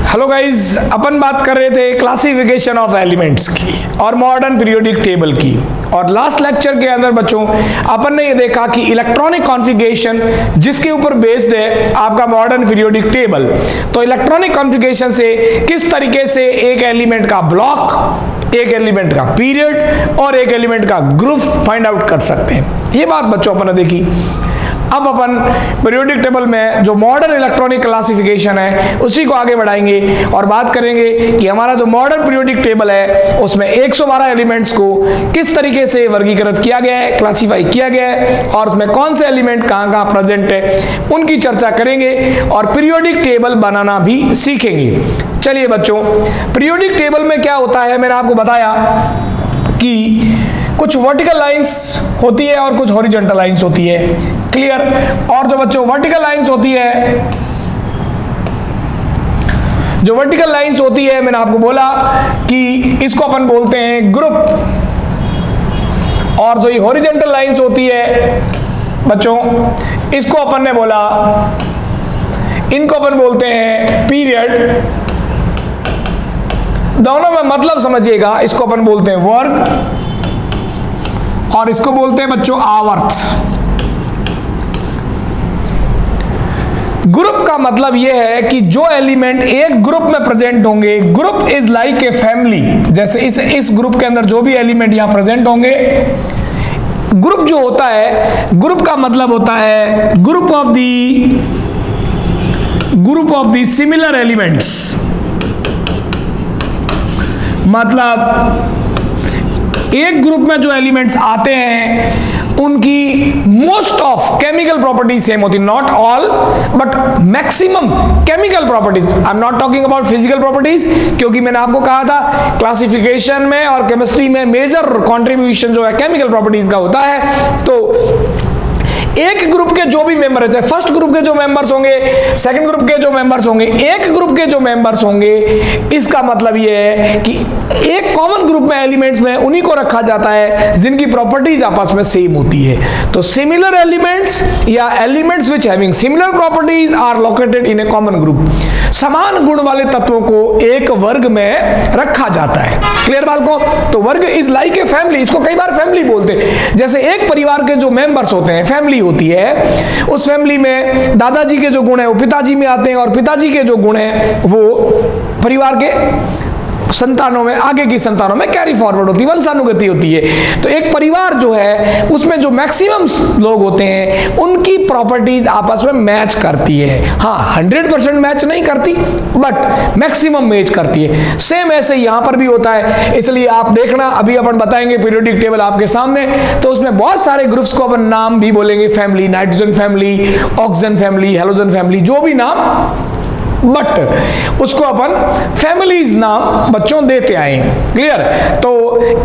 Hello guys, अपन बात कर रहे थे क्लासिफिकेशन ऑफ एलिमेंट्स की और मॉडर्न पीरियोडिक टेबल की। और लास्ट लेक्चर के अंदर बच्चों अपन ने ये देखा कि इलेक्ट्रॉनिक कॉन्फ़िगरेशन जिसके ऊपर बेस्ड है आपका मॉडर्न पीरियोडिक टेबल, तो इलेक्ट्रॉनिक कॉन्फ़िगरेशन से किस तरीके से एक एलिमेंट का ब्लॉक, एक एलिमेंट का पीरियड और एक एलिमेंट का ग्रुप फाइंड आउट कर सकते हैं। ये बात बच्चों अपन ने देखी। अब अपन पीरियोडिक टेबल में जो मॉडर्न इलेक्ट्रॉनिक क्लासिफिकेशन है उसी को आगे बढ़ाएंगे और बात करेंगे कि हमारा जो मॉडर्न पीरियोडिक टेबल है उसमें 112 एलिमेंट्स को किस तरीके से वर्गीकृत किया गया है, क्लासिफाई किया गया है और उसमें कौन से एलिमेंट कहाँ कहाँ प्रेजेंट है उनकी चर्चा करेंगे और पीरियोडिक टेबल बनाना भी सीखेंगे। चलिए बच्चों, पीरियोडिक टेबल में क्या होता है, मैंने आपको बताया कि कुछ वर्टिकल लाइंस होती है और कुछ हॉरिजॉन्टल लाइंस होती है। क्लियर। और जो बच्चों वर्टिकल लाइंस होती है, जो वर्टिकल लाइंस होती है मैंने आपको बोला कि इसको अपन बोलते हैं ग्रुप, और जो ये हॉरिजॉन्टल लाइंस होती है बच्चों इसको अपन ने बोला, इनको अपन बोलते हैं पीरियड। दोनों में मतलब समझिएगा, इसको अपन बोलते हैं वर्ग और इसको बोलते हैं बच्चों आवर्त। ग्रुप का मतलब यह है कि जो एलिमेंट एक ग्रुप में प्रेजेंट होंगे, group is like a family. जैसे इस ग्रुप के अंदर जो भी एलिमेंट यहां प्रेजेंट होंगे, ग्रुप जो होता है, ग्रुप का मतलब होता है group of the similar elements. मतलब एक ग्रुप में जो एलिमेंट्स आते हैं उनकी most of chemical properties same होती है, not all but maximum chemical properties. I am not talking about physical properties, क्योंकि मैंने आपको कहा था क्लासिफिकेशन में और केमिस्ट्री में मेजर कंट्रीब्यूशन जो है केमिकल प्रॉपर्टीज का होता है। तो एक ग्रुप के जो भी मेंबर है, चाहे फर्स्ट ग्रुप के जो मेंबर्स होंगे, सेकंड ग्रुप के जो मेंबर्स होंगे, एक ग्रुप के जो मेंबर्स होंगे, इसका मतलब ये है कि एक कॉमन ग्रुप में एलिमेंट्स में उन्हीं को रखा जाता है जिनकी प्रॉपर्टीज आपस में सेम होती है। तो सिमिलर एलिमेंट्स या elements which having similar properties are located in a common group. समान गुण वाले तत्वों को एक वर्ग में रखा जाता है। क्लियर बालकों? तो वर्ग इज लाइक ए फैमिली, इसको कई बार फैमिली बोलते हैं। जैसे एक परिवार के जो मेंबर्स होते हैं, फैमिली होती है, उस फैमिली में दादाजी के जो गुण है वो पिताजी में आते हैं और पिताजी के जो गुण है वो परिवार के संतानों में, आगे की संतानों में कैरी फॉरवर्ड होती है, वंशानुगति होती है। तो एक परिवार जो है उसमें जो मैक्सिमम लोग होते हैं उनकी प्रॉपर्टीज आपस में मैच करती है। हाँ, 100% मैच नहीं करती बट मैक्सिमम मैच करती है। सेम ऐसे यहां पर भी होता है। इसलिए आप देखना, अभी अपन बताएंगे पीरियोडिक टेबल आपके सामने, तो उसमें बहुत सारे ग्रुप्स को अपन नाम भी बोलेंगे, family, nitrogen family, oxygen family, halogen family, जो भी नाम, बट उसको अपन फैमिलीज नाम बच्चों देते आए हैं। क्लियर? तो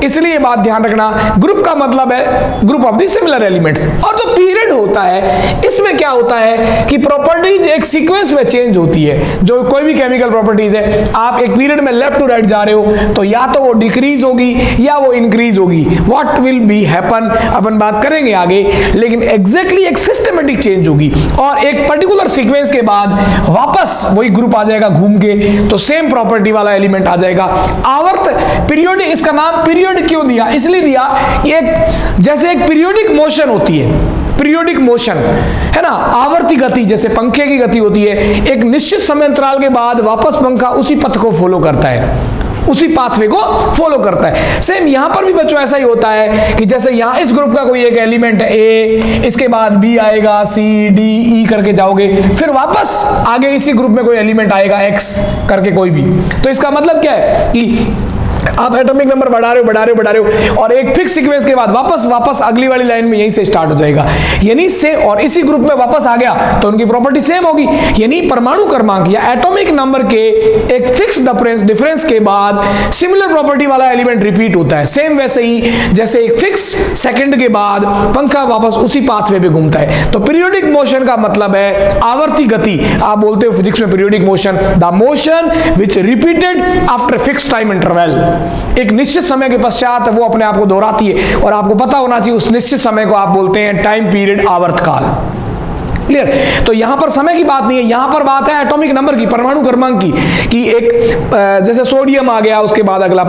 इसलिए बात ध्यान रखना, ग्रुप का मतलब है group of the similar elements. और जो पीरियड होता है इसमें क्या होता है कि प्रॉपर्टीज एक सीक्वेंस में चेंज होती है। जो कोई भी केमिकल प्रॉपर्टीज है, आप एक पीरियड में लेफ्ट टू राइट जा रहे हो तो या तो वो डिक्रीज होगी या वो इंक्रीज होगी। व्हाट विल बी हैपन अपन बात करेंगे आगे, लेकिन एग्जैक्टली एक सिस्टमेटिक चेंज होगी और एक पर्टिकुलर सीक्वेंस के बाद वापस वही ग्रुप आ जाएगा घूम के, तो सेम प्रॉपर्टी वाला एलिमेंट आ जाएगा। आवर्त पीरियोडिक, इसका नाम पीरियड क्यों दिया? इसलिए दिया कि एक जैसे एक पीरियोडिक मोशन होती है, पीरियोडिक मोशन है ना, आवर्ती गति, जैसे पंखे की गति होती है, एक निश्चित समय अंतराल के बाद वापस पंखा उसी पथ को फॉलो करता है, उसी पाथवे को फॉलो करता है। सेम यहां पर भी बच्चों ऐसा ही होता है कि जैसे यहां इस ग्रुप का कोई एक एलिमेंट है ए, इसके बाद बी आएगा, सी, डी, ई करके जाओगे, फिर वापस आगे इसी ग्रुप में कोई एलिमेंट आएगा एक्स करके कोई भी। तो इसका मतलब क्या है कि आप एटॉमिक नंबर बढ़ा रहे हो और एक फिक्स सीक्वेंस के बाद वापस अगली वाली लाइन में यहीं से स्टार्ट हो जाएगा, यानी से, और इसी ग्रुप में वापस आ गया तो उनकी प्रॉपर्टी सेम होगी। यानी परमाणु क्रमांक या एटॉमिक नंबर के एक फिक्स डिफरेंस के बाद सिमिलर प्रॉपर्टी वाला एलिमेंट रिपीट होता है। सेम वैसे ही जैसे एक फिक्स सेकंड के बाद पंखा वापस उसी पाथवे पे घूमता है। तो पीरियोडिक मोशन का मतलब है आवर्ती गति। आप बोलते हो फिजिक्स में periodic motion, the motion which repeated after fix time interval. एक निश्चित समय के पश्चात वो अपने आप को दोहराती है और आपको पता होना चाहिए उस निश्चित समय को आप बोलते हैं टाइम पीरियड, आवर्तकाल। क्लियर। तो यहां पर समय की बात नहीं है, यहां पर बात है एटॉमिक नंबर की, परमाणु क्रमांक की, कि एक जैसे सोडियम आ गया, उसके बाद अगला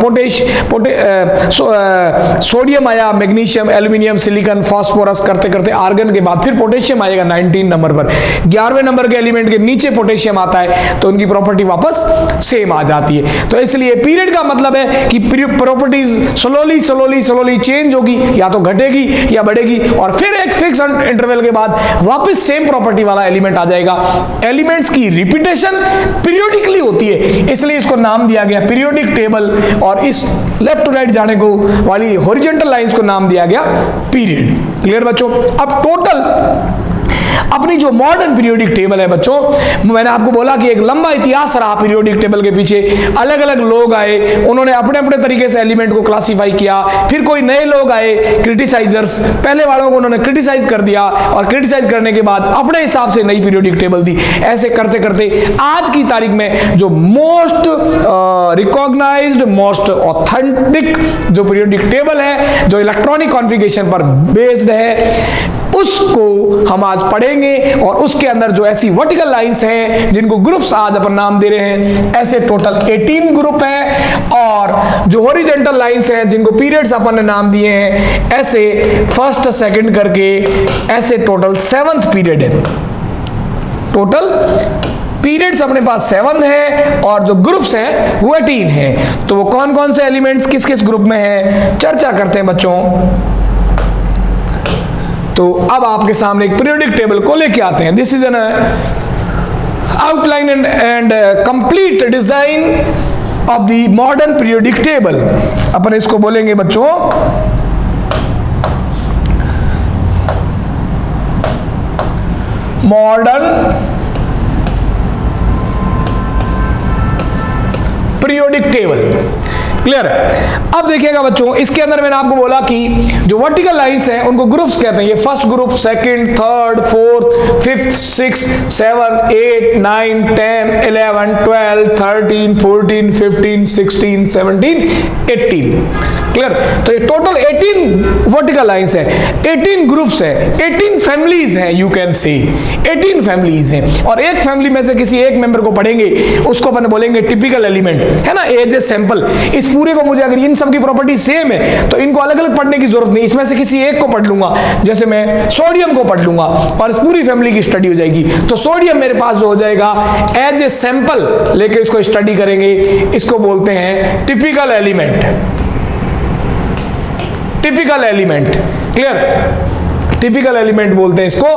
सोडियम आया, मैग्नीशियम, एल्यूमिनियम, सिलिकॉन, फास्फोरस, करते करते आर्गन के बाद फिर पोटेशियम आएगा 19 नंबर पर। 11वें नंबर के एलिमेंट के नीचे पोटेशियम आता है, तो उनकी प्रॉपर्टी वापस सेम आ जाती है। तो इसलिए पीरियड का मतलब है कि properties slowly slowly slowly change होगी, या तो घटेगी या बढ़ेगी, और फिर एक फिक्स इंटरवल के बाद वापस सेम प्रॉपर्टी वाला एलिमेंट आ जाएगा। एलिमेंट्स की रिपीटेशन पीरियोडिकली होती है, इसलिए इसको नाम दिया गया पीरियोडिक टेबल, और इस लेफ्ट टू राइट जाने को वाली हॉरिजॉन्टल लाइंस को नाम दिया गया पीरियड। क्लियर बच्चों। अब टोटल अपनी जो मॉडर्न पीरियोडिक टेबल है बच्चों, मैंने आपको बोला कि एक लंबा इतिहास रहा पीरियोडिक टेबल के पीछे, अलग अलग लोग आए, उन्होंने अपने अपने तरीके से एलिमेंट को क्लासिफाई किया, फिर कोई नए लोग आए क्रिटिसाइजर्स, पहले वालों को उन्होंने क्रिटिसाइज कर दिया, और क्रिटिसाइज करने के बाद अपने हिसाब से नई पीरियोडिक टेबल दी। ऐसे करते करते आज की तारीख में जो मोस्ट रिकॉग्नाइज्ड, मोस्ट ऑथेंटिक जो पीरियोडिक टेबल है, जो इलेक्ट्रॉनिक कॉन्फ़िगरेशन पर बेस्ड है, उसको हम आज पढ़ेंगे। और उसके अंदर जो ऐसी वर्टिकल लाइंस हैं जिनको ग्रुप्स आज अपन नाम दे रहे हैं, ऐसे टोटल 18 ग्रुप हैं, और जो हॉरिजॉन्टल लाइंस हैं जिनको पीरियड्स अपन ने नाम दिए हैं, ऐसे फर्स्ट सेकंड करके ऐसे टोटल 7th पीरियड है। टोटल पीरियड्स अपने पास 7 है, और जो ग्रुप्स हैं वो 18 हैं। तो वो कौन कौन से एलिमेंट्स किस किस ग्रुप में है, चर्चा करते हैं बच्चों। तो अब आपके सामने एक पीरियोडिक टेबल को लेके आते हैं। This is an outline and complete design of the modern periodic table. अपन इसको बोलेंगे बच्चों मॉडर्न पीरियोडिक टेबल। क्लियर। अब देखिएगा बच्चों, इसके अंदर मैंने आपको बोला कि जो वर्टिकल लाइंस हैं उनको ग्रुप्स कहते हैं। ये first group, second, third, fourth, fifth, 6, 7, 8, 9, 10, 11, 12, 13, 14, 15, 16, 17, 18। Clear. तो ये टोटल 18 वर्टिकल लाइंस है, 18 ग्रुप्स है, 18 फैमिलीज हैं, यू कैन से 18 फैमिलीज हैं। और एक फैमिली में से किसी एक मेंबर को पढ़ेंगे, उसको अपन बोलेंगे टिपिकल एलिमेंट, है ना, एज ए सैंपल। इस पूरे को मुझे अगर इन सब की प्रॉपर्टी सेम है तो इनको अलग अलग पढ़ने की जरूरत नहीं, इसमें से किसी एक को पढ़ लूंगा। जैसे मैं सोडियम को पढ़ लूंगा और इस पूरी फैमिली की स्टडी हो जाएगी। तो सोडियम मेरे पास जो हो जाएगा एज ए सैंपल लेके इसको स्टडी करेंगे, इसको बोलते हैं typical element. Typical element. Clear. Typical element बोलते हैं इसको।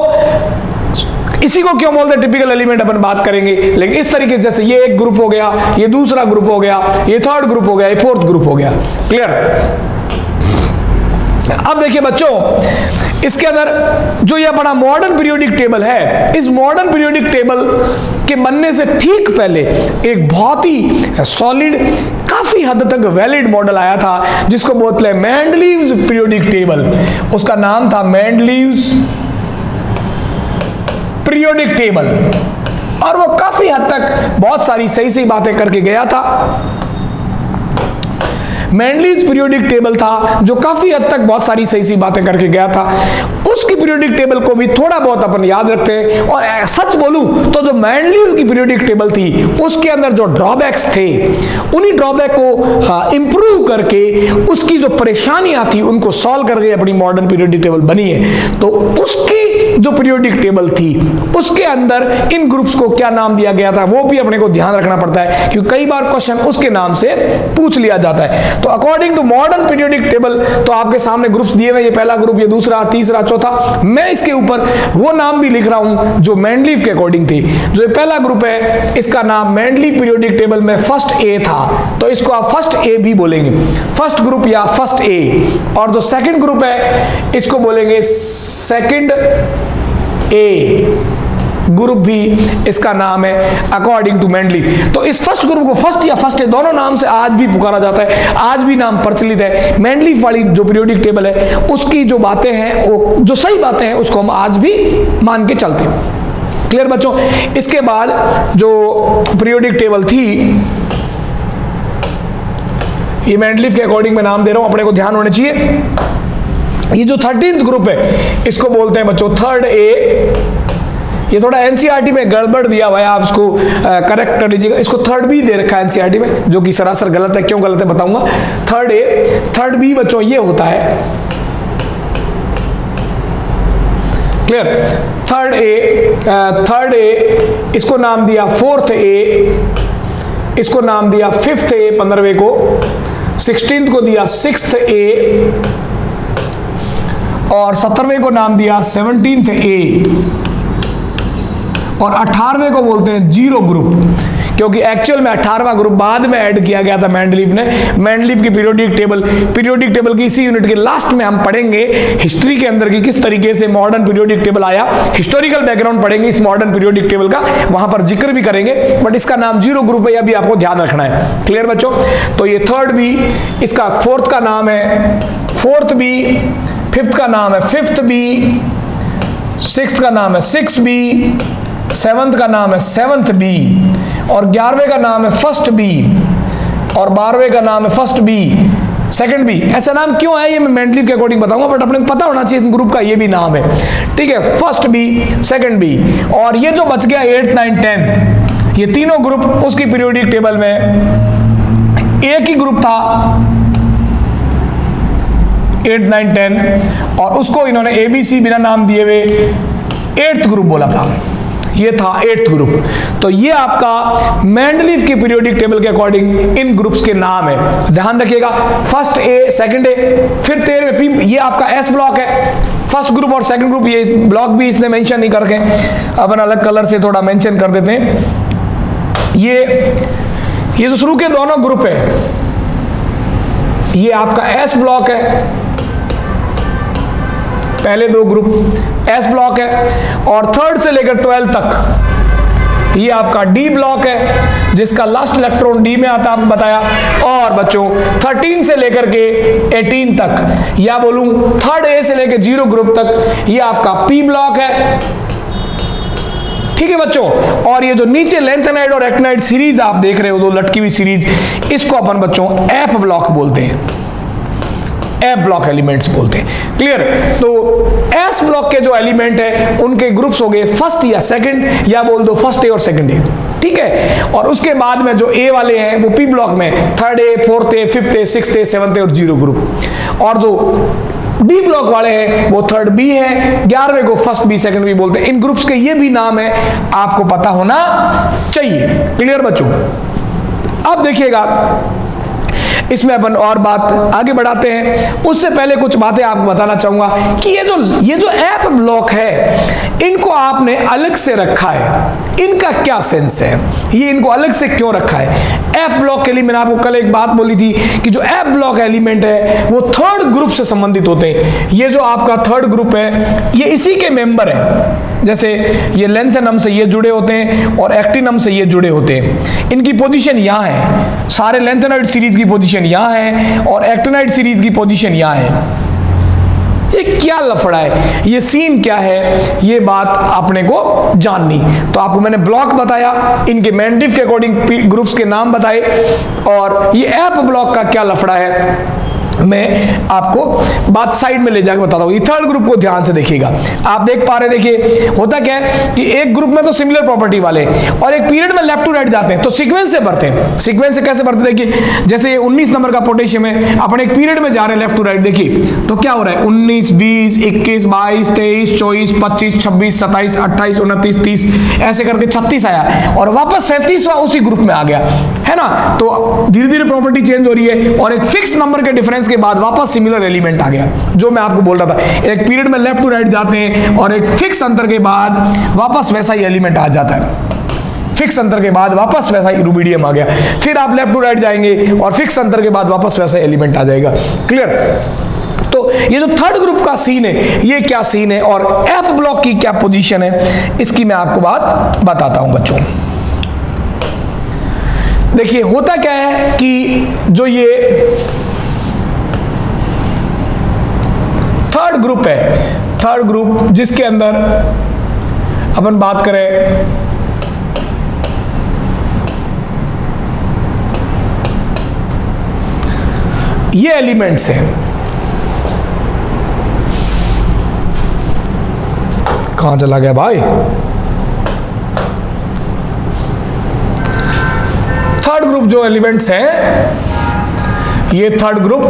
इसी को क्यों बोलते हैं टिपिकल एलिमेंट अपन बात करेंगे, लेकिन इस तरीके से जैसे ये एक ग्रुप हो गया, ये दूसरा ग्रुप हो गया, ये थर्ड ग्रुप हो गया, ये फोर्थ ग्रुप हो गया। क्लियर। अब देखिए बच्चों, इसके अंदर जो ये अपना मॉडर्न पीरियोडिक टेबल है, इस मॉडर्न पीरियोडिक टेबल के बनने से ठीक पहले एक बहुत ही सॉलिड, काफी हद तक वैलिड मॉडल आया था जिसको बोलते हैं मेंडलीव्स पीरियोडिक टेबल। उसका नाम था मेंडलीव्स पीरियोडिक टेबल, और वो काफी हद तक बहुत सारी सही सही बातें करके गया था। मेंडलीव्स पीरियोडिक टेबल था जो काफी हद तक बहुत सारी सही सही बातें करके गया था। उसकी पीरियोडिक टेबल को भी थोड़ा बहुत अपन याद रखते हैं। और सच बोलूं तो जो मेंडलीव की पीरियोडिक टेबल थी उसके अंदर जो ड्रॉबैक्स थे, उन्हीं ड्रॉबैक को इंप्रूव करके उसकी जो परेशानियां थी उनको सॉल्व करके अपनी मॉडर्न पीरियोडिक टेबल बनी है। तो उसकी जो पीरियोडिक टेबल थी उसके अंदर इन ग्रुप्स को क्या नाम दिया गया था वो भी अपने को ध्यान रखना पड़ता है, क्योंकि कई बार क्वेश्चन उसके नाम से पूछ लिया जाता है। तो according to modern periodic table तो आपके सामने ग्रुप्स दिए हुए, ये पहला ग्रुप, ये दूसरा, तीसरा, चौथा। मैं इसके ऊपर वो नाम भी लिख रहा हूं जो मेंडलीव के अकॉर्डिंग थे। जो ये पहला ग्रुप है इसका नाम मेंडलीव पीरियोडिक टेबल में फर्स्ट ए था, तो इसको आप फर्स्ट ए भी बोलेंगे, फर्स्ट ग्रुप या फर्स्ट ए। और जो सेकंड ग्रुप है इसको बोलेंगे सेकंड ए ग्रुप, भी इसका नाम है अकॉर्डिंग टू मेंडलीव। तो इस फर्स्ट ग्रुप को फर्स्ट या फर्स्ट ए दोनों नाम से आज भी पुकारा जाता है, आज भी नाम प्रचलित है। मेंडलीव वाली जो पीरियोडिक टेबल है उसकी जो बातें हैं, वो जो सही बातें हैं उसको हम आज भी मान के चलते हैं। क्लियर बच्चों। इसके बाद जो पीरियोडिक टेबल थी, ये मेंडलीव के अकॉर्डिंग मैं नाम दे रहा हूं, अपने को ध्यान होना चाहिए। ये जो 13th ग्रुप है इसको बोलते हैं बच्चों थर्ड ए ये थोड़ा एनसीईआरटी में गड़बड़ दिया हुआ है, आप इसको करेक्ट कर लीजिएगा। इसको थर्ड बी दे रखा है एनसीईआरटी में, जो कि सरासर गलत है। क्यों गलत है बताऊंगा। थर्ड ए, थर्ड बी बच्चों ये होता है, क्लियर। थर्ड ए इसको नाम दिया फोर्थ ए, इसको नाम दिया फिफ्थ ए 15वें को, 16th को दिया सिक्स्थ ए, और 17वें को नाम दिया 17th ए, और 18वें को बोलते हैं जीरो ग्रुप, क्योंकि एक्चुअल में 18वां ग्रुप बाद में ऐड किया गया था मेंडलीव ने। मेंडलीव की पीरियोडिक टेबल की इसी यूनिट के लास्ट में हम पढ़ेंगे हिस्ट्री के अंदर की किस तरीके से मॉडर्न पीरियोडिक टेबल आया। हिस्टोरिकल बैकग्राउंड पढ़ेंगे इस मॉडर्न पीरियोडिक टेबल का, वहां पर जिक्र भी करेंगे, बट इसका नाम जीरो ग्रुप है, यह भी आपको ध्यान रखना है। क्लियर बच्चों। तो ये थर्ड बी, इसका फोर्थ का नाम है फोर्थ बी, फिफ्थ का नाम है फिफ्थ बी, सिक्स्थ का नाम है सिक्स बी, सेवंथ का नाम है सेवंथ बी, और 11वें का नाम है फर्स्ट बी, और 12वें का नाम है फर्स्ट बी सेकंड बी। ऐसा नाम क्यों है ये मैं मेंडलीव के अकॉर्डिंग बताऊंगा, बट अपने को पता होना चाहिए ग्रुप का ये भी नाम है, ठीक है। फर्स्ट बी, सेकंड बी, और ये जो बच गया 8th 9th 10th, ये तीनों ग्रुप उसकी पीरियोडिक टेबल में एक ही ग्रुप था 8th 9th 10, और उसको इन्होंने ABC बिना नाम दिए हुए 8th ग्रुप बोला था, ये था 8th ग्रुप। तो ये आपका मेंडलीव की पीरियोडिक टेबल के अकॉर्डिंग इन ग्रुप्स के नाम है, ध्यान रखिएगा। फर्स्ट ए, सेकंड ए, फिर 13वें पी, ये आपका एस ब्लॉक है। फर्स्ट ग्रुप और सेकंड ग्रुप, ये ब्लॉक भी इसने मेंशन नहीं करके, अपन अलग कलर से थोड़ा मेंशन कर देते हैं। ये जो शुरू के दोनों ग्रुप है, ये आपका एस ब्लॉक है, पहले दो ग्रुप एस ब्लॉक है, और थर्ड से लेकर 12 तक ये आपका डी ब्लॉक है, जिसका लास्ट इलेक्ट्रॉन डी में आता आपको बताया। और बच्चों 13 से लेकर के 18 तक, या बोलूं थर्ड ए से लेकर जीरो ग्रुप तक, ये आपका पी ब्लॉक है, ठीक है बच्चों। और ये जो नीचे लेंथेनाइड और एक्टिनाइड सीरीज आप देख रहे हो, दो लटकी हुई सीरीज, इसको अपन बच्चों एफ ब्लॉक बोलते हैं, एफ ब्लॉक एलिमेंट्स बोलते हैं। क्लियर। तो एस ब्लॉक के जो एलिमेंट है उनके ग्रुप्स हो गए फर्स्ट या सेकंड, या बोल दो फर्स्ट ए और सेकंड ए, ठीक है। और उसके बाद में जो ए वाले हैं वो पी ब्लॉक में third A, fourth A, fifth A, sixth A, seventh A और जीरो ग्रुप। और जो डी ब्लॉक वाले हैं वो थर्ड बी है, 11वें को फर्स्ट बी सेकंड बी बोलते हैं। इन ग्रुप्स के ये भी नाम है, आपको पता होना चाहिए। क्लियर बच्चों। अब देखिएगा इसमें अपन और बात आगे बढ़ाते हैं। उससे पहले कुछ बातें आपको बताना चाहूंगा कि ये जो एफ ब्लॉक है, इनको आपने अलग से रखा है, इनका क्या सेंस है, ये इनको अलग से क्यों रखा है। एफ ब्लॉक के लिए मैंने आपको कल एक बात बोली थी कि जो एफ ब्लॉक एलिमेंट है वो थर्ड ग्रुप से संबंधित होते हैं। ये जो आपका थर्ड ग्रुप है ये इसी के मेंबर है, जैसे ये लेंथेनम से ये जुड़े होते हैं और एक्टिनम से ये जुड़े होते हैं। इनकी पोजीशन यहाँ है, सारे लेंथेनाइड सीरीज की पोजीशन यहाँ है और एक्टिनाइड सीरीज की पोजीशन यहाँ है। ये क्या लफड़ा है, ये सीन क्या है, ये बात अपने को जाननी। तो आपको मैंने ब्लॉक बताया, इनके मेंडलीव के अकॉर्डिंग ग्रुप्स के नाम बताए, और ये एफ ब्लॉक का क्या लफड़ा है मैं आपको बात साइड में ले जाकर बताता हूं। ये थर्ड ग्रुप को ध्यान से देखिएगा। आप देख पा रहे, देखिए होता क्या है कि एक ग्रुप में तो सिमिलर प्रॉपर्टी वाले और एक पीरियड में लेफ्ट टू राइट जाते हैं, तो सीक्वेंस से बढ़ते हैं। सीक्वेंस से कैसे बढ़ते, देखिए जैसे ये 19 नंबर का पोटेशियम है, अपन एक पीरियड में जा रहे हैं लेफ्ट टू राइट, देखिए तो क्या हो रहा है 19 20 21 22 23 24 25 26 27 28 29 30 ऐसे करके 36 आया और वापस 37वां उसी ग्रुप में आ गया, है ना। तो धीरे धीरे प्रॉपर्टी चेंज हो रही है और एक फिक्स नंबर के डिफरेंस के बाद वापस सिमिलर एलिमेंट आ गया, जो मैं आपको बोल रहा था। एक पीरियड में लेफ्ट टू राइट जाते हैं और एक फिक्स अंतर के बाद वापस वैसा ही एलिमेंट आ जाता है। फिक्स अंतर के बाद वापस वैसा ही रूबिडियम आ गया, फिर आप लेफ्ट टू राइट जाएंगे और फिक्स अंतर के बाद वापस वैसा एलिमेंट आ जाएगा। क्लियर। तो ये जो थर्ड ग्रुप का सीन है, ये क्या सीन है और एफ ब्लॉक की क्या पोजीशन है, इसकी मैं आपको बात बताता हूं बच्चों। देखिए होता क्या है कि जो ये थर्ड ग्रुप है, थर्ड ग्रुप जिसके अंदर अपन बात करें ये एलिमेंट्स हैं, कहां चला गया भाई, ग्रुप जो एलिमेंट्स हैं, ये थर्ड ग्रुप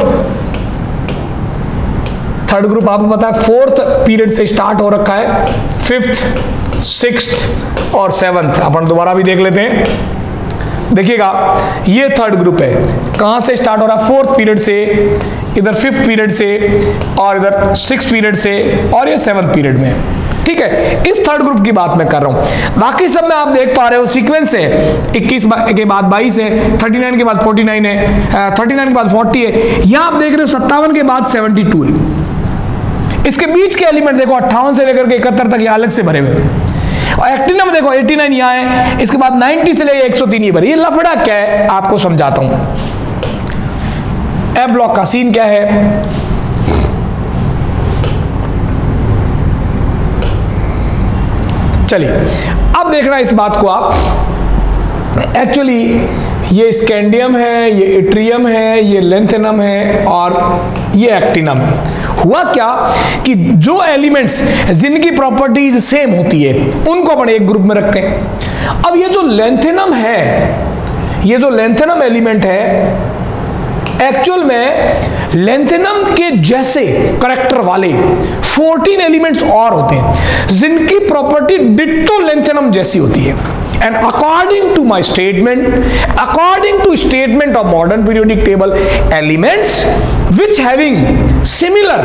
आपको पता है फोर्थ पीरियड से स्टार्ट हो रखा है, फिफ्थ, सिक्स्थ और सेवंथ। अपन दोबारा भी देख लेते हैं, देखिएगा ये थर्ड ग्रुप है, कहां से स्टार्ट हो रहा है, फोर्थ पीरियड से, इधर फिफ्थ पीरियड से और इधर सिक्स्थ पीरियड से और ये सेवंथ पीरियड में। ठीक है, इस थर्ड ग्रुप की बात मैं कर रहा हूं। बाकी सब में आप देख पा रहे हो सीक्वेंस है, 21 के बाद 22 है, 39 के बाद 49 है, 39 के बाद 40 है, यहां आप देख रहे हो 57 के बाद 72 है। इसके बीच के एलिमेंट देखो 58 से लेकर के 71 तक ये अलग से भरे हुए, और एक्टिनम देखो 89 यहां है, इसके बाद 90 से लेकर 103 ये भरे। ये लफड़ा क्या है आपको समझाता हूं। ए ब्लॉक का सीन क्या है, चलिए अब देखना इस बात को आप। एक्चुअली ये स्कैंडियम है, ये इट्रियम है, ये लेंथेनम है और ये एक्टिनम है। हुआ क्या कि जो एलिमेंट्स जिनकी प्रॉपर्टीज सेम होती है उनको अपन एक ग्रुप में रखते हैं। अब ये जो लेंथेनम है, ये जो लेंथेनम एलिमेंट है, एक्चुअल में लेंथेनम के जैसे करेक्टर वाले 14 एलिमेंट्स और होते हैं जिनकी प्रॉपर्टी डिट्टो लेंथेनम जैसी होती है। And according to my statement, according to statement of modern periodic table, elements which having similar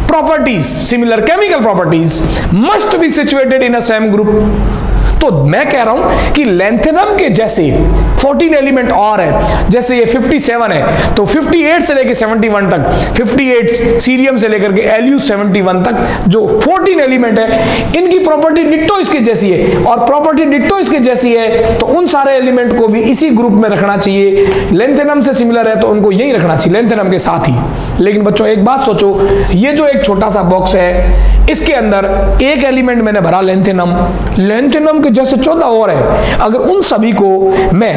properties, similar chemical properties must be situated in a same group. तो मैं कह रहा हूं कि लेंथेनम के जैसे 14 एलिमेंट और है, जैसे ये 57 है तो 58 से लेकर 71 तक, 58 सीरियम से लेकर के Lu 71 तक जो 14 एलिमेंट है, इनकी प्रॉपर्टी डिट्टो इसके जैसी है, और प्रॉपर्टी डिट्टो इसके जैसी है तो उन सारे एलिमेंट को भी इसी ग्रुप में रखना चाहिए। लेंथेनम से सिमिलर है तो उनको यही रखना चाहिए, लेंथेनम के साथ ही। लेकिन बच्चों एक बात सोचो, ये जो एक छोटा सा बॉक्स है इसके अंदर एक एलिमेंट मैंने भरा लेंथेनम, लेंथेनम के जैसे 14 और है। अगर उन सभी को मैं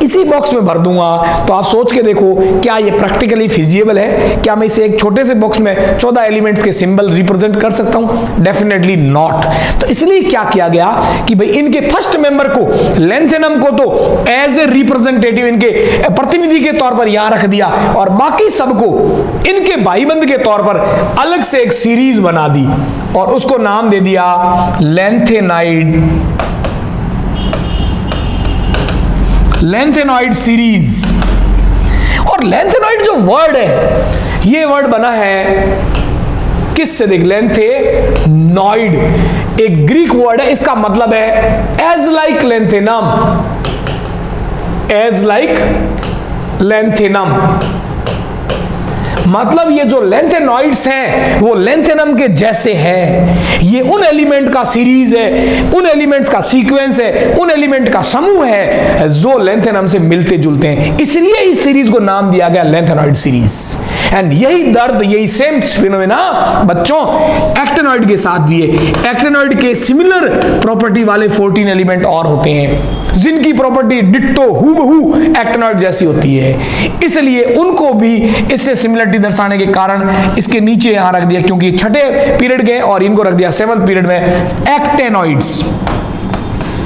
इसी बॉक्स में भर दूंगा तो आप सोच के देखो क्या ये प्रैक्टिकली फिजिबल है? क्या मैं इसे एक छोटे से बॉक्स में 14 एलिमेंट्स के सिंबल रिप्रेजेंट कर सकता हूं? Definitely not. तो इसलिए क्या किया गया कि भाई इनके फर्स्ट मेंबर को, लेंथेनम को तो एज ए रिप्रेजेंटेटिव, इनके प्रतिनिधि के तौर पर यहां रख दिया, और बाकी सबको इनके भाईबंद के तौर पर अलग से एक सीरीज बना दी और उसको नाम दे दिया लेंथेनाइड, लेंथेनॉइड सीरीज। और लेंथेनॉइड जो वर्ड है, ये वर्ड बना है किससे? देख, लेंथेनॉइड एक ग्रीक वर्ड है, इसका मतलब है as like lanthanum, as like lanthanum. मतलब ये जो लेंथेनॉइड्स हैं वो लेंथेनम के जैसे हैं। ये उन एलिमेंट का सीरीज है, उन एलिमेंट्स का सीक्वेंस है, उन एलिमेंट का समूह है जो लेंथेनम से मिलते जुलते हैं। इसलिए इस सीरीज को नाम दिया गया लेंथेनॉइड सीरीज। एंड यही दर्द, यही सेम फिनोमेना बच्चों एक्टिनॉइड के साथ भी है। एक्टिनॉइड के सिमिलर प्रॉपर्टी वाले 14 एलिमेंट और होते हैं जिनकी प्रॉपर्टी डिट्टो हूबहू एक्टिनॉइड जैसी होती है। इसलिए उनको भी इससे सिमिलरिटी दर्शाने के कारण इसके नीचे यहां रख दिया, क्योंकि छठे पीरियड के और इनको रख दिया 7th पीरियड में एक्टेनॉइड्स।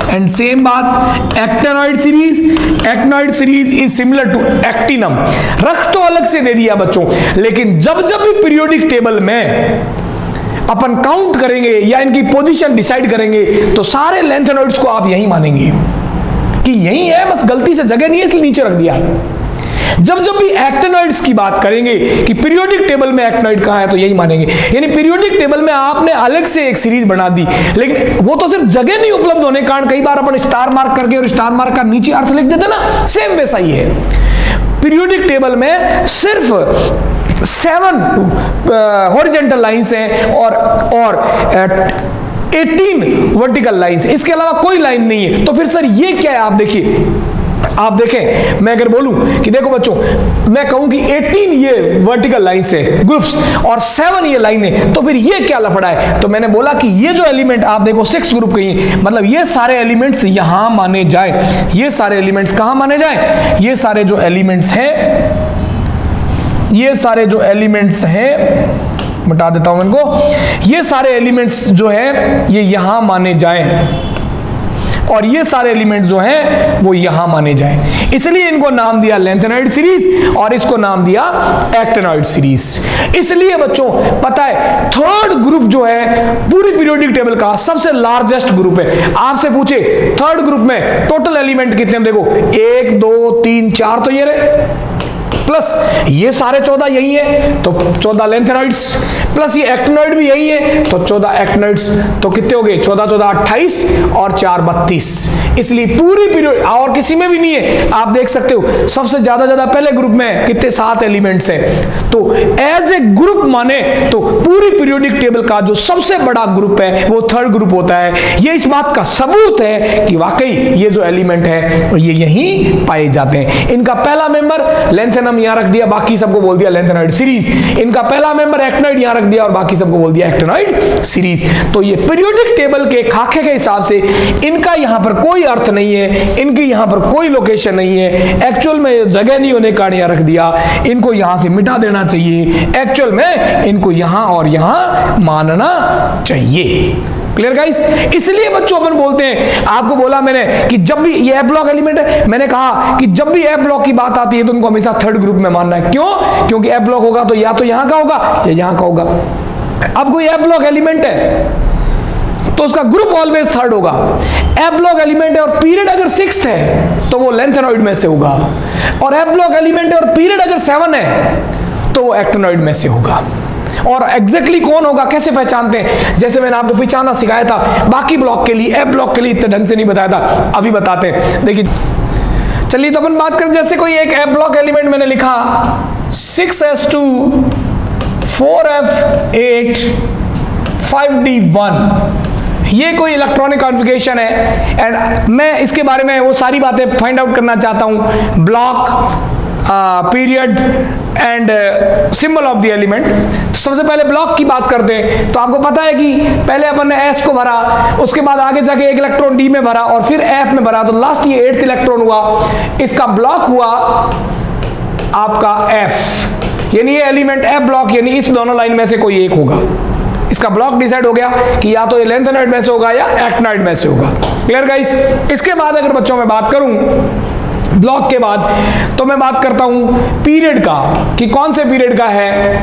एंड सेम बात actinoid series, actinoid series is similar to actinium. रख तो अलग से दे दिया बच्चों, लेकिन जब जब भी पीरियोडिक टेबल में अपन काउंट करेंगे या इनकी पोजीशन डिसाइड करेंगे तो सारे लेंथेनॉइड्स को आप यही मानेंगे कि यही है, बस गलती से जगह नहीं है इसलिए नीचे रख दिया है। जब जब भी एक्टिनॉइड्स की बात करेंगे कि पीरियोडिक टेबल में एक्टिनॉइड कहां है तो यही मानेंगे। यानी पीरियोडिक टेबल में आपने अलग से एक सीरीज बना दी, लेकिन वो तो सिर्फ जगह नहीं उपलब्ध होने के कारण कई बार अपन स्टार मार्क करके और स्टार मार्क का नीचे अर्थ लिख देते ना, सेम वैसा ही है। पीरियोडिक टेबल में सिर्फ 7 हॉरिजॉन्टल लाइंस हैं और 18 वर्टिकल लाइंस, इसके अलावा कोई लाइन नहीं है। तो फिर सर ये क्या है? आप देखिए, आप देखें, मैं अगर बोलूं कि देखो बच्चों, मैं कहूं कि 18 ये वर्टिकल लाइन से ग्रुप्स और 7 ये लाइन है, तो फिर ये क्या लफड़ा है? तो मैंने बोला कि ये जो एलिमेंट आप देखो 6 ग्रुप के ही, मतलब ये सारे एलिमेंट्स यहां माने जाए। ये सारे एलिमेंट्स कहां माने जाए? ये सारे जो एलिमेंट्स हैं, ये सारे जो एलिमेंट्स हैं, मिटा देता हूं इनको, ये सारे एलिमेंट्स जो है ये यहां माने जाएं। और ये सारे एलिमेंट जो हैं वो यहां माने जाए, इसलिए इनको नाम दिया लैंथेनॉइड सीरीज और इसको नाम दिया एक्टिनॉइड सीरीज। इसलिए बच्चों पता है थर्ड ग्रुप जो है पूरी पीरियोडिक टेबल का सबसे लार्जेस्ट ग्रुप है। आपसे पूछे थर्ड ग्रुप में टोटल एलिमेंट कितने, देखो 1 2 3 4 तो ये रहे, प्लस ये सारे 14 यही है तो 14 लैंथेनॉइड्स, प्लस ये एक्टिनॉइड भी यही है तो 14 एक्टिनॉइड्स, तो कितने हो गए 14 14 28 और 4 32। इसलिए पूरी पीरियड और किसी में भी नहीं है, आप देख सकते हो सबसे ज्यादा पहले ग्रुप में कितने 7 एलिमेंट्स हैं। तो एज ए ग्रुप माने तो पूरी पीरियोडिक टेबल का जो सबसे बड़ा ग्रुप है वो थर्ड ग्रुप होता है। ये इस बात का सबूत है कि वाकई ये जो एलिमेंट है ये यहीं पाए जाते हैं। इनका पहला मेंबर लैंथेनम यहां रख दिया, बाकी सबको बोल दिया लैंथेनॉइड सीरीज। इनका पहला मेंबर एक्टिनॉइड यहां रख दिया और बाकी सबको बोल दिया एक्टिनॉइड सीरीज। तो ये पीरियोडिक टेबल के खाके के हिसाब से इनका यहां पर कोई अर्थ नहीं है, इनकी यहां पर कोई लोकेशन नहीं है, एक्चुअल में जगह नहीं होने के कारण यहां रख दिया, इनको यहां से मिटा देना चाहिए, एक्चुअल में इनको यहां और यहां मानना चाहिए। Clear guys? इसलिए बच्चों अपन बोलते हैं, आपको बोला मैंने कि जब भी ये एफ ब्लॉक एलिमेंट है, मैंने कहा कि जब भी एफ ब्लॉक की बात आती है तो उनको हमेशा थर्ड ग्रुप में मानना है। क्यों? क्योंकि एफ ब्लॉक होगा तो या तो यहां का होगा या यहां का होगा। अब कोई एफ ब्लॉक एलिमेंट है तो उसका ग्रुप ऑलवेज थर्ड होगा। एफ ब्लॉक एलिमेंट है और पीरियड अगर 6 है तो वो लैंथेनॉइड में से होगा, और एफ ब्लॉक एलिमेंट है और पीरियड अगर 7 है तो वो एक्टिनॉइड में से होगा। और एग्जैक्टली कौन होगा कैसे पहचानते हैं? जैसे मैंने आपको पहचानना सिखाया था, बाकी ब्लॉक के लिए, एफ ब्लॉक के लिए इतने ढंग से नहीं बताया था, अभी बताते हैं। देखिए चलिए तो अपन बात करें, जैसे कोई एक एफ ब्लॉक एलिमेंट मैंने लिखा 6s2 4f8 5d1, ये कोई इलेक्ट्रॉनिक कॉन्फ़िगरेशन है एंड मैं इसके बारे में वो सारी बातें फाइंड आउट करना चाहता हूं। Block, period and symbol of the element. सबसे पहले ब्लॉक की बात करते हैं। तो आपको पता है कि पहले अपन ने एस को भरा, उसके बाद आगे जाके एक इलेक्ट्रॉन डी में भरा और फिर एफ में भरा, तो लास्ट ये 8th इलेक्ट्रॉन हुआ, इसका ब्लॉक हुआ आपका एफ, यानी ये एलिमेंट एफ ब्लॉक, यानी इस दोनों लाइन में से कोई एक होगा। इसका ब्लॉक डिसाइड हो गया कि या तो ये लैंथेनॉइड में से होगा या एक्टिनॉइड में से होगा। Clear guys? इसके बाद अगर बच्चों में बात करूं ब्लॉक के बाद, तो मैं बात करता हूं पीरियड का, कि कौन से पीरियड का है।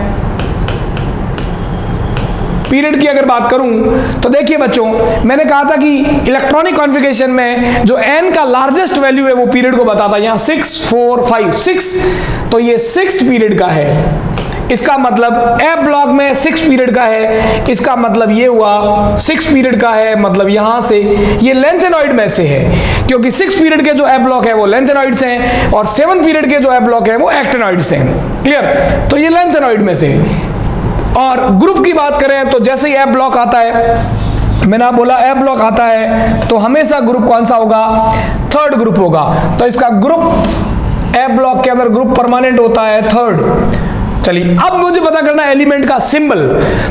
पीरियड की अगर बात करूं तो देखिए बच्चों, मैंने कहा था कि इलेक्ट्रॉनिक कॉन्फ़िगरेशन में जो n का लार्जेस्ट वैल्यू है वो पीरियड को बताता है। यहां 6 4 5 6, तो ये 6th पीरियड का है। इसका मतलब एफ ब्लॉक में 6 पीरियड का है, इसका मतलब ये हुआ 6 पीरियड का है, मतलब यहां से ये लैंथेनॉइड में से है, क्योंकि 6 पीरियड के जो एफ ब्लॉक है वो लैंथेनॉइड्स हैं और 7 पीरियड के जो एफ ब्लॉक है वो एक्टिनॉइड्स हैं। क्लियर? तो ये लैंथेनॉइड में से। और ग्रुप की बात करें तो जैसे ही एफ ब्लॉक आता है, मैंने आप बोला एफ ब्लॉक आता है तो हमेशा ग्रुप कौन सा होगा? थर्ड ग्रुप होगा। तो इसका ग्रुप एफ ब्लॉक के अंदर ग्रुप परमानेंट होता है थर्ड। चलिए अब मुझे पता करना है एलिमेंट का सिंबल।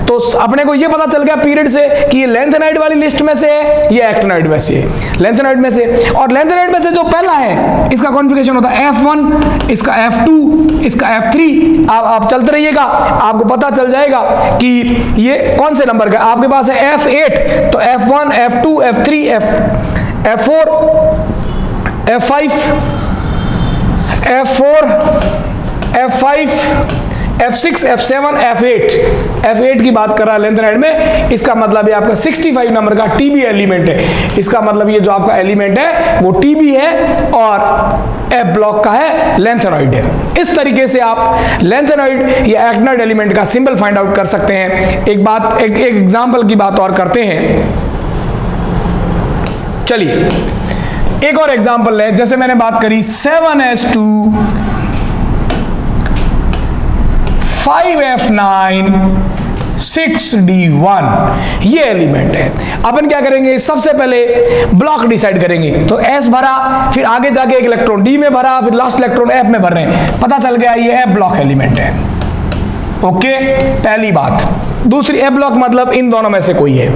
तो अपने को ये पता चल गया पीरियड से कि ये लैंथेनॉइड वाली लिस्ट में से है, ये एक्टिनॉइड में से है, लैंथेनॉइड में से। और लैंथेनॉइड में से जो पहला है इसका कॉन्फ़िगरेशन होता है F1, इसका F2, इसका F3। आप चलते रहिएगा, आपको पता चल जाएगा कि ये कौन से नंबर का। आपके पास है F8, तो F1 F2 F3 F4 F5 F4 F5 F6 F7 F8। F8 की बात कर रहा है लैंथेनॉइड में, इसका मतलब ये आपका 65 नंबर का TB एलिमेंट है। इसका मतलब ये जो आपका एलिमेंट है वो TB है और F ब्लॉक का है, लैंथेनॉइड है। इस तरीके से आप लैंथेनॉइड या एक्टिनॉइड एलिमेंट का सिंबल फाइंड आउट कर सकते हैं। एक एग्जांपल की बात और करते हैं। चलिए एक और एग्जांपल है, जैसे मैंने बात करी 7s2 5f9 6d1, ये एलिमेंट है। अपन क्या करेंगे, सबसे पहले ब्लॉक डिसाइड करेंगे। तो S भरा, फिर आगे जाके एक इलेक्ट्रॉन D में भरा, फिर लास्ट इलेक्ट्रॉन F में भर रहे हैं, पता चल गया ये F ब्लॉक एलिमेंट है। ओके, पहली बात। दूसरी, F ब्लॉक मतलब इन दोनों में से कोई है।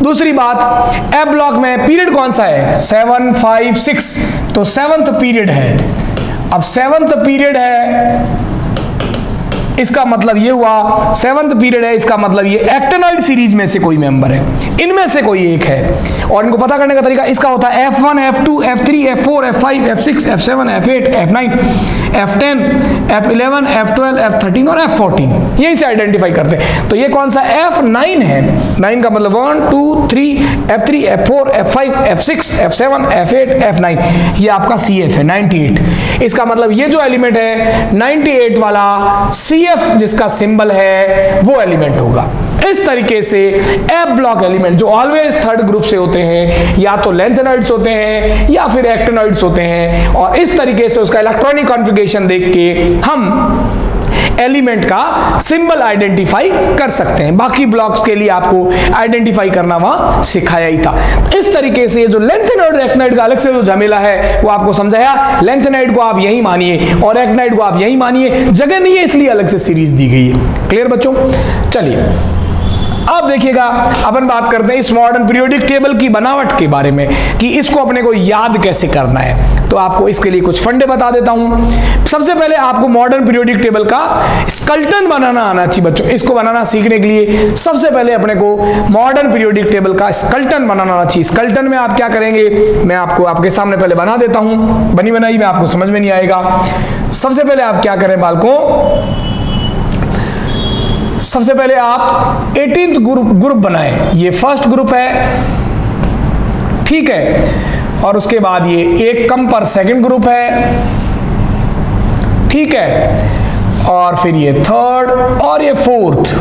दूसरी बात, F ब्लॉक में पीरियड कौन सा है? 7 5 6, तो 7th पीरियड है। अब 7th पीरियड है, इसका मतलब ये हुआ 7th पीरियड है, इसका मतलब ये एक्टिनॉइड सीरीज में से कोई मेंबर है, इनमें से कोई एक है। और इनको पता करने का तरीका इसका होता है F1, F2, F3, F4, F5, F6, F7, F8, F9, F10, F11, F12, F13 और F14, यही से आइडेंटिफाई करते हैं। तो ये कौन सा F9 है, 9 का मतलब 1 2 3, F3, F4, F5, F6, F7, F8, F9, ये आपका CF है 98। इसका मतलब ये जो एलिमेंट है 98 वाला CF जिसका सिंबल है वो एलिमेंट होगा। इस तरीके से F ब्लॉक एलिमेंट जो ऑलवेज थर्ड ग्रुप से होते हैं या तो लेंथेनॉइड्स होते हैं या फिर एक्टिनॉइड्स होते हैं, और इस तरीके से उसका इलेक्ट्रॉनिक कॉन्फ़िगरेशन देख के हम एलिमेंट का सिंबल आइडेंटिफाई कर सकते हैं। बाकी ब्लॉक्स के लिए आपको आइडेंटिफाई करना वहां सिखाया ही था। इस तरीके से जो लेंथेनॉइड और एक्टिनॉइड का अलग से जो झमेला है वो आपको समझाया। लेंथेनॉइड को आप यही मानिए और एक्टिनॉइड को आप यही मानिए, जगह नहीं है इसलिए अलग से सीरीज दी गई है। क्लियर बच्चों? चलिए अब देखिएगा, अपन बात करते हैं इस मॉडर्न पीरियोडिक टेबल की बनावट के बारे में कि इसको अपने को याद कैसे करना है। तो आपको इसके लिए कुछ फंडे बता देता हूं। सबसे पहले आपको मॉडर्न पीरियोडिक टेबल का स्केलेटन बनाना आना चाहिए बच्चों। इसको बनाना सीखने के लिए सबसे पहले अपने को मॉडर्न पीरियोडिक टेबल का स्केलेटन बनाना आना चाहिए। स्केलेटन में आप क्या करेंगे, मैं आपको आपके सामने पहले बना देता हूं, बनी बनाई में आपको समझ में नहीं आएगा। सबसे पहले आप क्या करें बालकों, सबसे पहले आप 18th ग्रुप बनाएं। ये फर्स्ट ग्रुप है, ठीक है, और उसके बाद ये 1 कम पर सेकंड ग्रुप है, ठीक है, और फिर ये थर्ड और ये फोर्थ।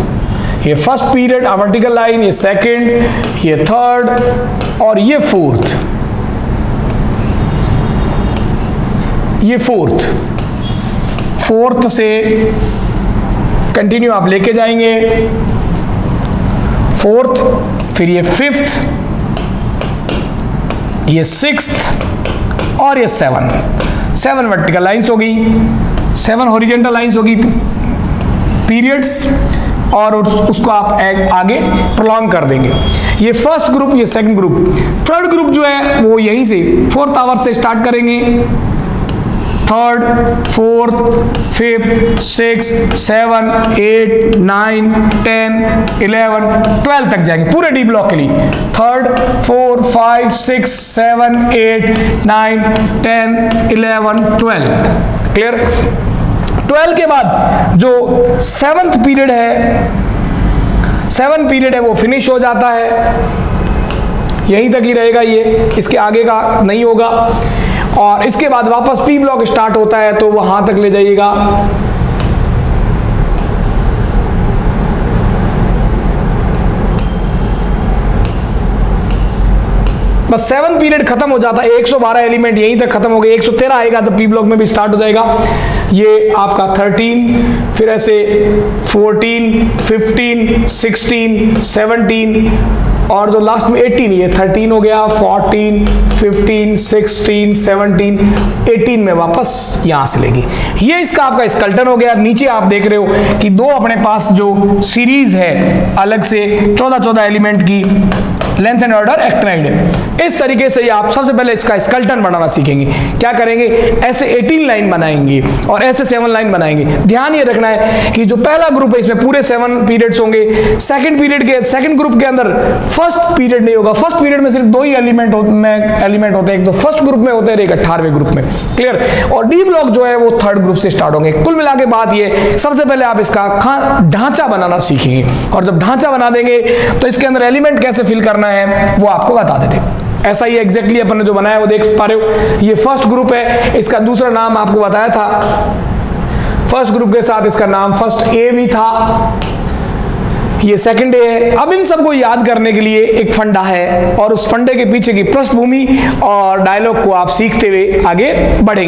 ये फर्स्ट पीरियड वर्टिकल लाइन, ये सेकंड, ये थर्ड और ये फोर्थ, ये फोर्थ से कंटिन्यू आप लेके जाएंगे, फोर्थ, फिर ये फिफ्थ, ये सिक्स्थ और ये 7 वर्टिकल लाइंस होगी, 7 हॉरिजॉन्टल लाइंस होगी पीरियड्स, और उसको आप आगे प्रोलॉन्ग कर देंगे। ये फर्स्ट ग्रुप, ये सेकंड ग्रुप, थर्ड ग्रुप जो है वो यहीं से 4th आवर से स्टार्ट करेंगे। थर्ड, फोर्थ, फिफ्थ, 6, 7, 8, 9, 10, 11, 12 तक जाएंगे पूरे डी ब्लॉक के लिए। थर्ड, 4, 5, 6, 7, 8, 9, 10, 11, 12। क्लियर? 12 के बाद जो 7th पीरियड है, 7 पीरियड है वो फिनिश हो जाता है, यहीं तक ही रहेगा ये, इसके आगे का नहीं होगा। और इसके बाद वापस पी ब्लॉक स्टार्ट होता है तो वहां तक ले जाइएगा। बस 7 पीरियड खत्म हो जाता है, 112 एलिमेंट यहीं तक खत्म हो गए। 113 आएगा जब पी ब्लॉक में भी स्टार्ट हो जाएगा। ये आपका 13, फिर ऐसे 14, 15, 16, 17 और जो लास्ट में 18, ये 13 हो गया, 14, 15, 16, 17, 18 में वापस यहां से लेगी। ये इसका आपका स्केलेटन हो गया। नीचे आप देख रहे हो कि दो अपने पास जो सीरीज है अलग से 14-14 एलिमेंट की, लेंथ एंड ऑर्डर एक्टिनाइड है। इस तरीके से आप सबसे पहले इसका स्केलेटन बनाना सीखेंगे। क्या करेंगे, ऐसे 18 लाइन बनाएंगे और ऐसे 7 लाइन बनाएंगे। ध्यान ये रखना है कि जो पहला ग्रुप है इसमें पूरे 7 पीरियड्स होंगे। सेकंड पीरियड के सेकंड ग्रुप के अंदर फर्स्ट पीरियड नहीं होगा। फर्स्ट पीरियड में सिर्फ 2 ही एलिमेंट होते हैं, एक तो फर्स्ट ग्रुप में होते हैं, एक 18वें ग्रुप में। क्लियर? और डी ब्लॉक जो है वो थर्ड ग्रुप से स्टार्ट होंगे। कुल मिला के बात ये, सबसे पहले आप इसका ढांचा बनाना सीखेंगे, और जब ढांचा बना देंगे तो इसके अंदर एलिमेंट कैसे फिल करना है वो आपको बता देते। ऐसा ही एग्जैक्टली अपन ने जो बनाया वो देख पा रहे हो। ये फर्स्ट ग्रुप है, इसका दूसरा नाम आपको बताया था। फर्स्ट ग्रुप के साथ इसका नाम फर्स्ट ए भी था, ये सेकंड ए है। अब इन सबको याद करने के लिए एक फंडा है, और उस फंडे के पीछे की पृष्ठभूमि और डायलॉग को आप सीखते हुए आगे बढ़ेंगे।